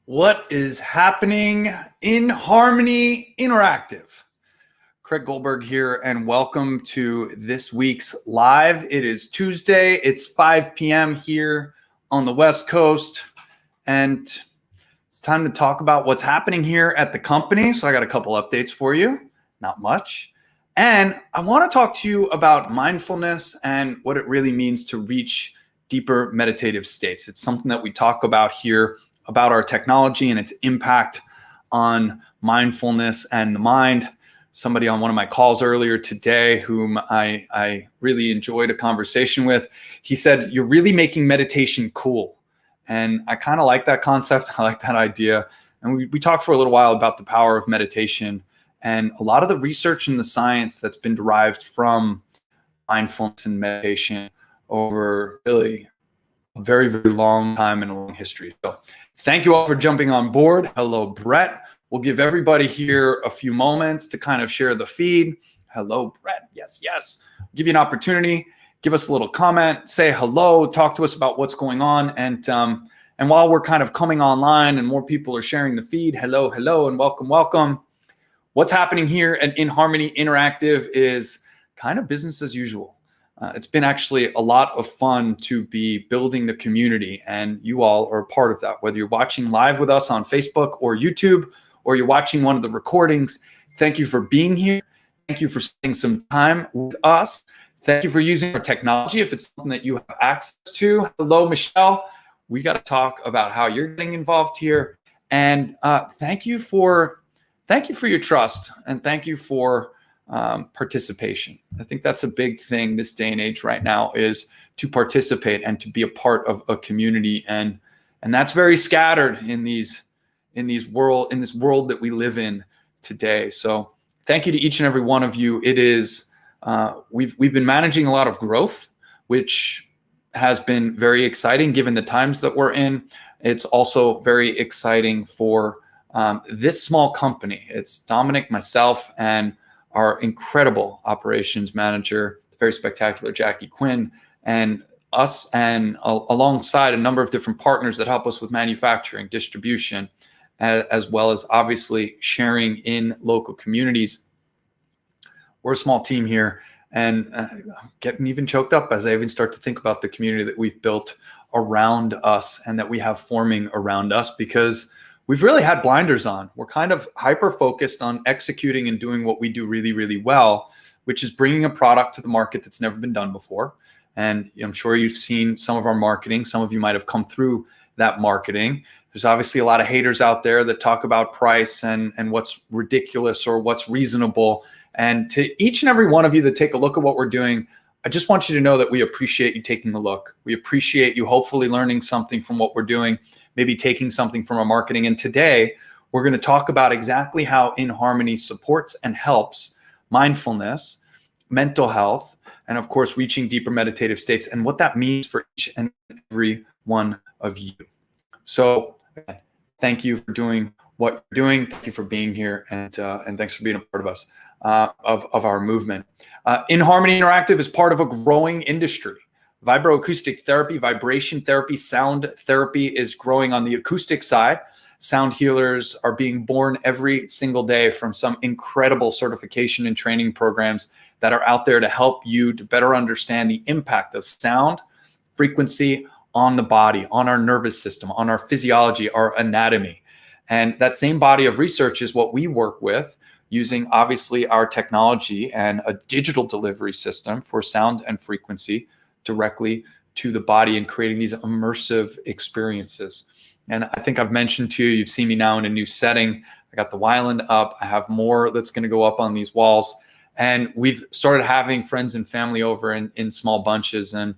What is happening in Harmony Interactive? Craig Goldberg here, and welcome to this week's live. It is Tuesday. It's 5 p.m. here on the West Coast, and it's time to talk about what's happening here at the company. So I got a couple updates for you, not much. And I want to talk to you about mindfulness and what it really means to reach deeper meditative states. It's something that we talk about here, about our technology and its impact on mindfulness and the mind. Somebody on one of my calls earlier today, whom I really enjoyed a conversation with, he said, "You're really making meditation cool." And I kind of like that concept. I like that idea. And we talked for a little while about the power of meditation and a lot of the research and the science that's been derived from mindfulness and meditation over really a very, very long time and a long history. So thank you all for jumping on board. Hello, Brett. We'll give everybody here a few moments to kind of share the feed. Hello, Brett. Yes. Give you an opportunity. Give us a little comment. Say hello. Talk to us about what's going on. And while we're kind of coming online and more people are sharing the feed, hello, and welcome. What's happening here at In Harmony Interactive is kind of business as usual. It's been actually a lot of fun to be building the community, and you all are a part of that. Whether you're watching live with us on Facebook or YouTube, or you're watching one of the recordings, thank you for being here. Thank you for spending some time with us. Thank you for using our technology if it's something that you have access to. Hello, Michelle. We got to talk about how you're getting involved here. And thank you for your trust, and thank you for participation. I think that's a big thing this day and age right now, is to participate and to be a part of a community, and that's very scattered in this world that we live in today. So thank you to each and every one of you. It is we've been managing a lot of growth, which has been very exciting given the times that we're in. It's also very exciting for this small company. It's Dominic, myself, and our incredible operations manager, the very spectacular Jackie Quinn, and us, and alongside a number of different partners that help us with manufacturing, distribution, as well as obviously sharing in local communities. We're a small team here, and I'm getting even choked up as I even start to think about the community that we've built around us and that we have forming around us, because we've really had blinders on. We're kind of hyper-focused on executing and doing what we do really, really well, which is bringing a product to the market that's never been done before. And I'm sure you've seen some of our marketing. Some of you might have come through that marketing. There's obviously a lot of haters out there that talk about price and what's ridiculous or what's reasonable. And to each and every one of you that take a look at what we're doing, I just want you to know that we appreciate you taking a look. We appreciate you hopefully learning something from what we're doing, maybe taking something from our marketing. And today we're going to talk about exactly how In Harmony supports and helps mindfulness, mental health, and of course, reaching deeper meditative states, and what that means for each and every one of you. So thank you for doing what you're doing. Thank you for being here, and thanks for being a part of us, of our movement. In Harmony Interactive is part of a growing industry. Vibroacoustic therapy, vibration therapy, sound therapy is growing on the acoustic side. Sound healers are being born every single day from some incredible certification and training programs that are out there to help you to better understand the impact of sound, frequency on the body, on our nervous system, on our physiology, our anatomy. And that same body of research is what we work with, using obviously our technology and a digital delivery system for sound and frequency directly to the body, and creating these immersive experiences. And I think I've mentioned to you, you've seen me now in a new setting. I got the Wyland up. I have more that's going to go up on these walls. And we've started having friends and family over in small bunches. And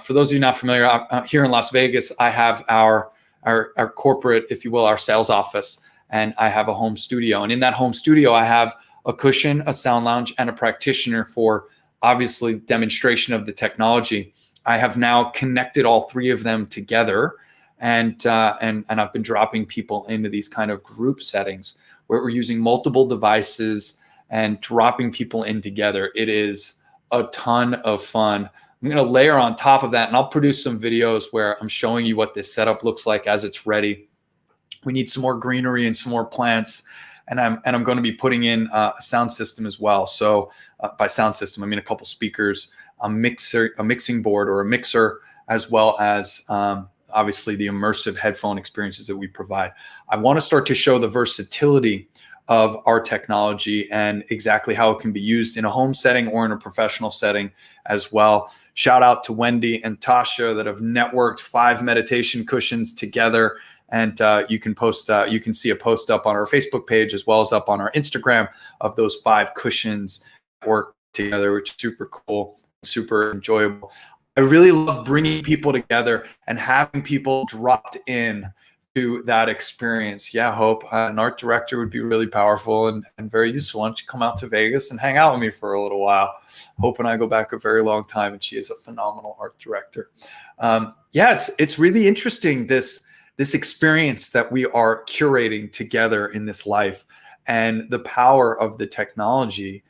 for those of you not familiar, here in Las Vegas, I have our corporate, if you will, our sales office. And I have a home studio. And in that home studio, I have a cushion, a sound lounge, and a practitioner for obviously demonstration of the technology. I have now connected all three of them together, and I've been dropping people into these kind of group settings where we're using multiple devices and dropping people in together. It is a ton of fun. I'm going to layer on top of that, and I'll produce some videos where I'm showing you what this setup looks like as it's ready. We need some more greenery and some more plants. And I'm going to be putting in a sound system as well. So by sound system, I mean a couple speakers, a mixing board or a mixer, as well as obviously the immersive headphone experiences that we provide. I want to start to show the versatility of our technology and exactly how it can be used in a home setting or in a professional setting as well. Shout out to Wendy and Tasha that have networked 5 meditation cushions together. And you can see a post up on our Facebook page as well as up on our Instagram of those 5 cushions that work together, which is super cool, super enjoyable. I really love bringing people together and having people dropped in to that experience. Yeah, Hope, an art director would be really powerful and very useful. Why don't you come out to Vegas and hang out with me for a little while? Hope and I go back a very long time, and she is a phenomenal art director. Yeah, it's really interesting, this experience that we are curating together in this life, and the power of the technology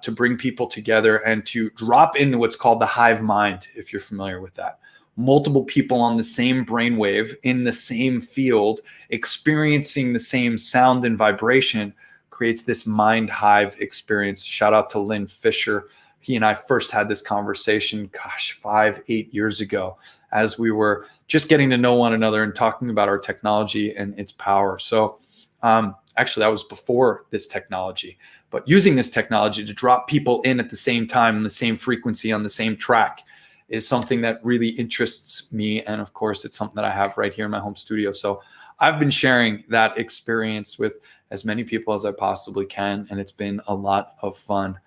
to bring people together and to drop into what's called the hive mind, if you're familiar with that. Multiple people on the same brainwave in the same field, experiencing the same sound and vibration, creates this mind hive experience. Shout out to Lynn Fisher. He and I first had this conversation, 5-8 years ago, as we were just getting to know one another and talking about our technology and its power. So actually, that was before this technology, but using this technology to drop people in at the same time, on the same frequency, on the same track, is something that really interests me. And of course, it's something that I have right here in my home studio. So I've been sharing that experience with as many people as I possibly can, and it's been a lot of fun.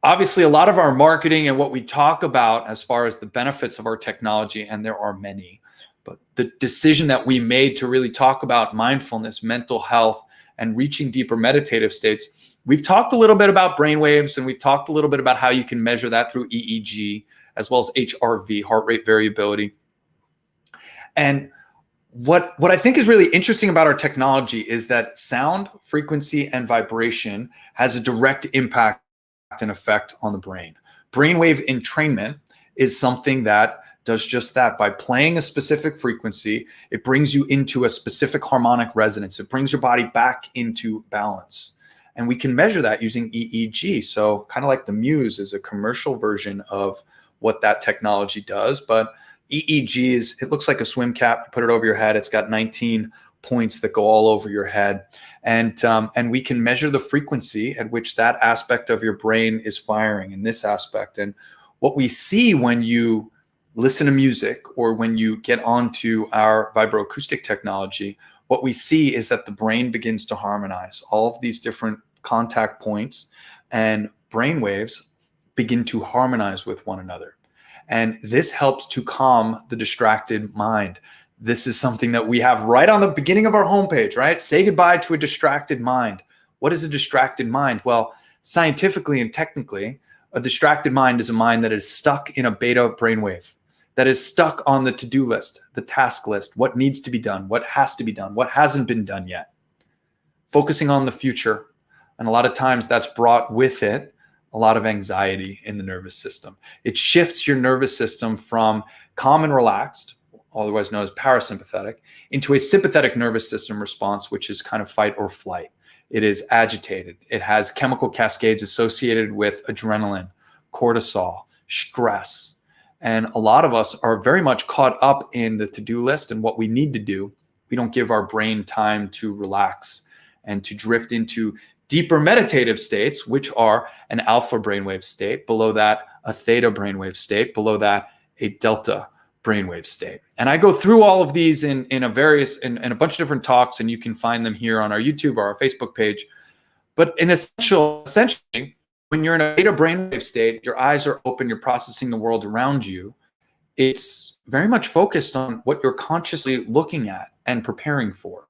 Obviously, a lot of our marketing and what we talk about as far as the benefits of our technology, and there are many, but the decision that we made to really talk about mindfulness, mental health, and reaching deeper meditative states, we've talked a little bit about brainwaves, and we've talked a little bit about how you can measure that through EEG, as well as HRV, heart rate variability. And what I think is really interesting about our technology is that sound, frequency, and vibration has a direct impact and effect on the brain. Brainwave entrainment is something that does just that. By playing a specific frequency, it brings you into a specific harmonic resonance. It brings your body back into balance. And we can measure that using EEG. So kind of like the Muse is a commercial version of what that technology does. But EEG it looks like a swim cap. You put it over your head. It's got 19 points that go all over your head. And we can measure the frequency at which that aspect of your brain is firing in this aspect. And what we see when you listen to music or when you get onto our vibroacoustic technology, what we see is that the brain begins to harmonize. All of these different contact points and brain waves begin to harmonize with one another. And this helps to calm the distracted mind. This is something that we have right on the beginning of our homepage, right? Say goodbye to a distracted mind. What is a distracted mind? Well, scientifically and technically, a distracted mind is a mind that is stuck in a beta brainwave, that is stuck on the to-do list, the task list, what needs to be done, what has to be done, what hasn't been done yet. Focusing on the future. And a lot of times that's brought with it a lot of anxiety in the nervous system. It shifts your nervous system from calm and relaxed, otherwise known as parasympathetic, into a sympathetic nervous system response, which is kind of fight or flight. It is agitated. It has chemical cascades associated with adrenaline, cortisol, stress. And a lot of us are very much caught up in the to-do list and what we need to do. We don't give our brain time to relax and to drift into deeper meditative states, which are an alpha brainwave state, below that, a theta brainwave state, below that, a delta brainwave state. And I go through all of these in a bunch of different talks, and you can find them here on our YouTube or our Facebook page. But essentially, when you're in a theta brainwave state, your eyes are open, you're processing the world around you. It's very much focused on what you're consciously looking at and preparing for.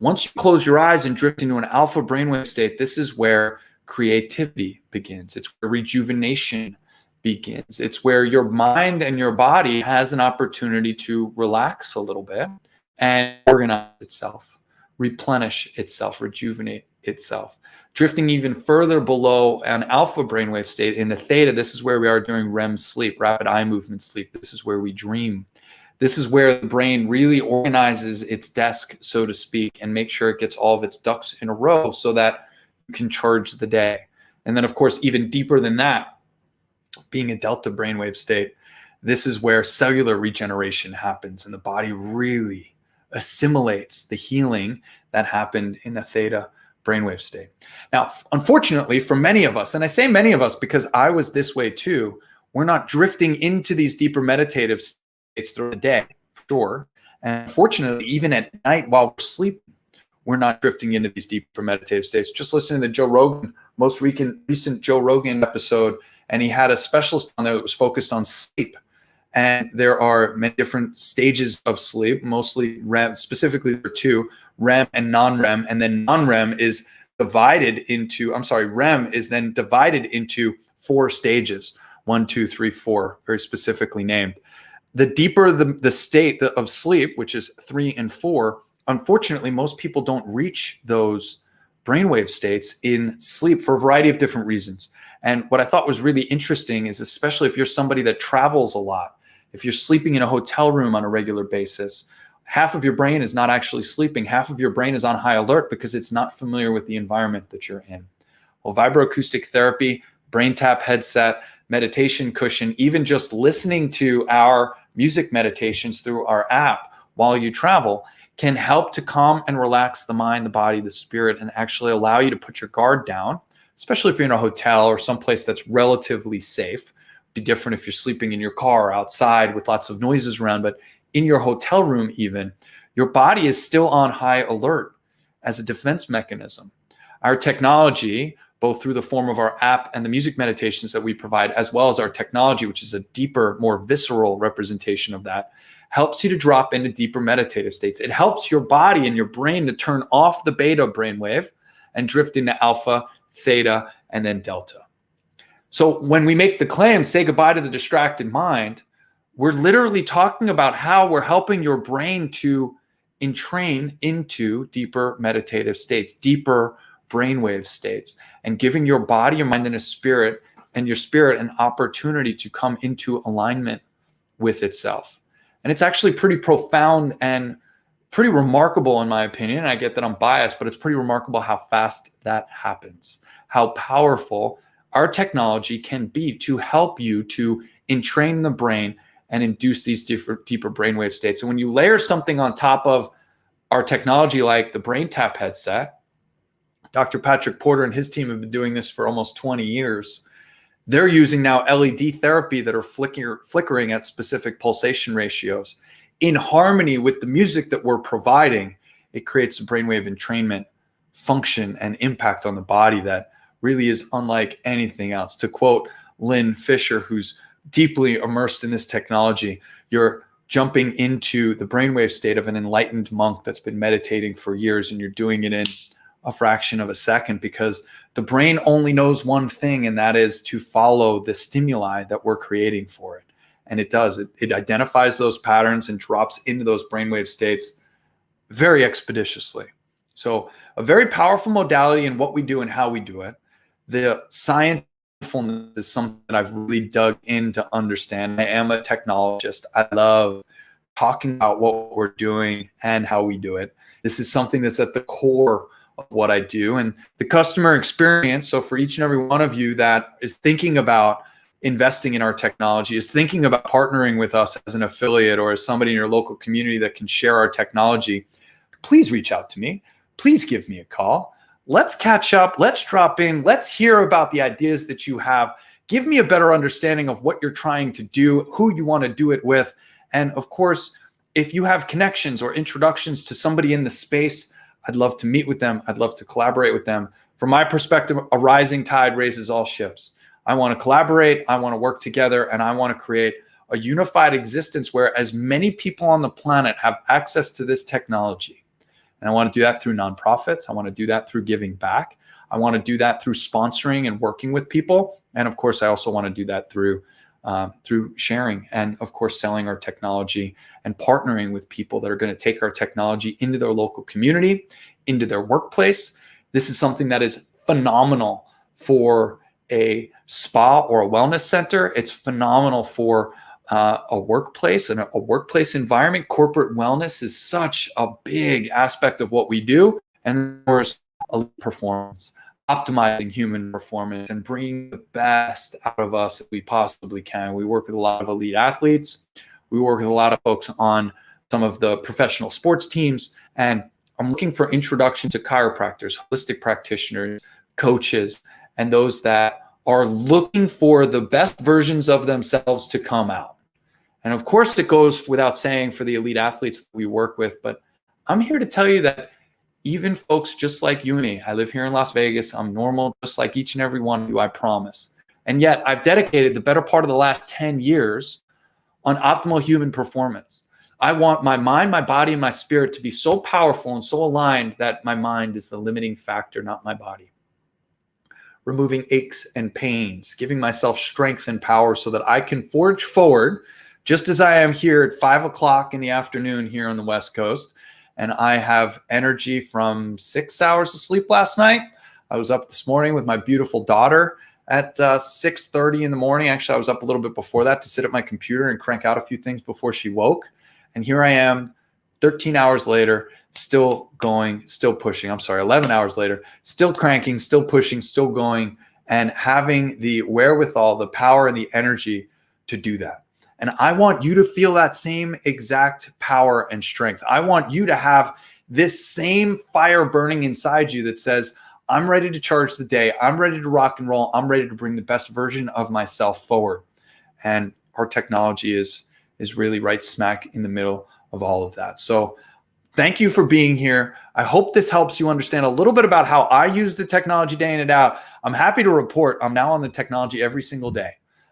Once you close your eyes and drift into an alpha brainwave state, this is where creativity begins. It's where rejuvenation begins. It's where your mind and your body has an opportunity to relax a little bit and organize itself, replenish itself, rejuvenate itself. Drifting even further below an alpha brainwave state into theta, this is where we are during REM sleep, rapid eye movement sleep. This is where we dream. This is where the brain really organizes its desk, so to speak, and make sure it gets all of its ducks in a row so that you can charge the day. And then, of course, even deeper than that, being a delta brainwave state, this is where cellular regeneration happens and the body really assimilates the healing that happened in a theta brainwave state. Now, unfortunately, for many of us, and I say many of us because I was this way too, we're not drifting into these deeper meditative states through the day, for sure. And unfortunately, even at night while we're sleeping, we're not drifting into these deeper meditative states. Just listening to Joe Rogan, most recent Joe Rogan episode, and he had a specialist on there that was focused on sleep. And there are many different stages of sleep, mostly REM, specifically there are two, REM and non-REM. And then non-REM is divided into, REM is then divided into 4 stages, 1, 2, 3, 4, very specifically named. The deeper the state of sleep, which is 3 and 4, unfortunately, most people don't reach those brainwave states in sleep for a variety of different reasons. And what I thought was really interesting is, especially if you're somebody that travels a lot, if you're sleeping in a hotel room on a regular basis, half of your brain is not actually sleeping. Half of your brain is on high alert because it's not familiar with the environment that you're in. Well, vibroacoustic therapy, brain tap headset, meditation cushion, even just listening to our music meditations through our app while you travel can help to calm and relax the mind, the body, the spirit, and actually allow you to put your guard down, especially if you're in a hotel or someplace that's relatively safe. Be different if you're sleeping in your car or outside with lots of noises around, but in your hotel room even, your body is still on high alert as a defense mechanism. Our technology, both through the form of our app and the music meditations that we provide, as well as our technology, which is a deeper, more visceral representation of that, helps you to drop into deeper meditative states. It helps your body and your brain to turn off the beta brainwave and drift into alpha, theta, and then delta. So when we make the claim, say goodbye to the distracted mind, we're literally talking about how we're helping your brain to entrain into deeper meditative states, deeper brainwave states, and giving your body, your mind, and your spirit an opportunity to come into alignment with itself. And it's actually pretty profound and pretty remarkable in my opinion. I get that I'm biased, but it's pretty remarkable how fast that happens, how powerful our technology can be to help you to entrain the brain and induce these deeper brainwave states. And when you layer something on top of our technology like the Brain Tap headset, Dr. Patrick Porter and his team have been doing this for almost 20 years. They're using now LED therapy that are flickering at specific pulsation ratios. In harmony with the music that we're providing, it creates a brainwave entrainment function and impact on the body that really is unlike anything else. To quote Lynn Fisher, who's deeply immersed in this technology, you're jumping into the brainwave state of an enlightened monk that's been meditating for years, and you're doing it in a fraction of a second because the brain only knows one thing, and that is to follow the stimuli that we're creating for it. And it does. It identifies those patterns and drops into those brainwave states very expeditiously. So a very powerful modality in what we do and how we do it. The science is something that I've really dug in to understand. I am a technologist. I love talking about what we're doing and how we do it. This is something that's at the core of what I do. And the customer experience, so for each and every one of you that is thinking about investing in our technology, is thinking about partnering with us as an affiliate or as somebody in your local community that can share our technology, please reach out to me. Please give me a call. Let's catch up. Let's drop in. Let's hear about the ideas that you have. Give me a better understanding of what you're trying to do, who you want to do it with. And of course, if you have connections or introductions to somebody in the space, I'd love to meet with them. I'd love to collaborate with them. From my perspective, a rising tide raises all ships. I want to collaborate. I want to work together, and I want to create a unified existence where as many people on the planet have access to this technology. And I want to do that through nonprofits. I want to do that through giving back. I want to do that through sponsoring and working with people. And of course, I also want to do that through sharing and of course, selling our technology and partnering with people that are going to take our technology into their local community, into their workplace. This is something that is phenomenal for a spa or a wellness center. It's phenomenal for a workplace and a workplace environment. Corporate wellness is such a big aspect of what we do. And of course, elite performance, optimizing human performance and bringing the best out of us that we possibly can. We work with a lot of elite athletes. We work with a lot of folks on some of the professional sports teams. And I'm looking for introduction to chiropractors, holistic practitioners, coaches, and those that are looking for the best versions of themselves to come out. And of course, it goes without saying for the elite athletes that we work with, but I'm here to tell you that even folks just like you and me, I live here in Las Vegas, I'm normal, just like each and every one of you, I promise. And yet I've dedicated the better part of the last 10 years on optimal human performance. I want my mind, my body, and my spirit to be so powerful and so aligned that my mind is the limiting factor, not my body. Removing aches and pains, giving myself strength and power so that I can forge forward, just as I am here at 5 o'clock in the afternoon here on the West Coast. And I have energy from 6 hours of sleep last night. I was up this morning with my beautiful daughter at 6:30 in the morning. Actually, I was up a little bit before that to sit at my computer and crank out a few things before she woke. And here I am 13 hours later, still going, still pushing. 11 hours later, still cranking, still pushing, still going, and having the wherewithal, the power, and the energy to do that. And I want you to feel that same exact power and strength. I want you to have this same fire burning inside you that says, I'm ready to charge the day. I'm ready to rock and roll. I'm ready to bring the best version of myself forward. And our technology is really right smack in the middle of all of that. So thank you for being here. I hope this helps you understand a little bit about how I use the technology day in and out. I'm happy to report I'm now on the technology every single day.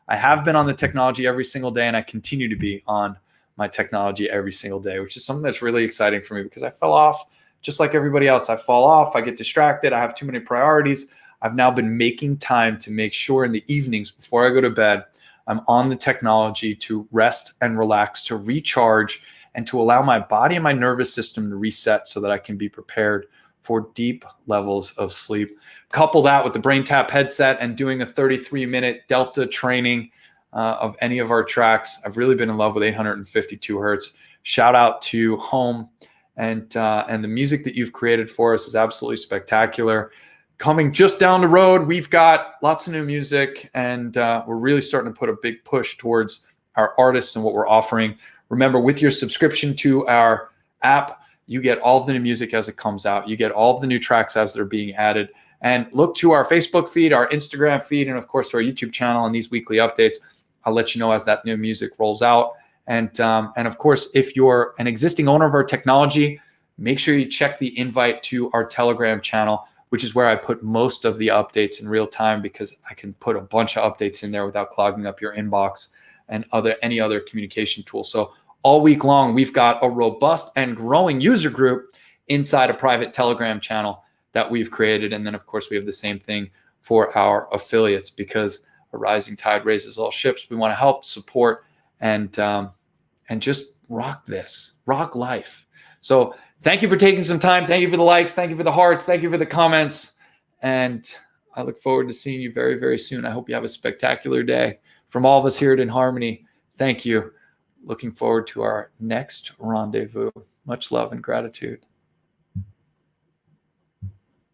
I have been on the technology every single day, and I continue to be on my technology every single day, which is something that's really exciting for me because I fell off just like everybody else. I fall off, I get distracted, I have too many priorities. I've now been making time to make sure in the evenings before I go to bed, I'm on the technology to rest and relax, to recharge, and to allow my body and my nervous system to reset so that I can be prepared for deep levels of sleep. Couple that with the Brain Tap headset and doing a 33-minute Delta training of any of our tracks. I've really been in love with 852 hertz. Shout out to Home, and the music that you've created for us is absolutely spectacular. Coming just down the road, we've got lots of new music, and we're really starting to put a big push towards our artists and what we're offering. Remember, with your subscription to our app, you get all of the new music as it comes out. You get all of the new tracks as they're being added. And look to our Facebook feed, our Instagram feed, and of course to our YouTube channel and these weekly updates. I'll let you know as that new music rolls out. And of course, if you're an existing owner of our technology, make sure you check the invite to our Telegram channel, which is where I put most of the updates in real time because I can put a bunch of updates in there without clogging up your inbox and any other communication tool. So all week long, we've got a robust and growing user group inside a private Telegram channel that we've created. And then, of course, we have the same thing for our affiliates because a rising tide raises all ships. We want to help, support, and just rock life. So thank you for taking some time. Thank you for the likes. Thank you for the hearts. Thank you for the comments. And I look forward to seeing you very, very soon. I hope you have a spectacular day. From all of us here at In Harmony, thank you. Looking forward to our next rendezvous. Much love and gratitude.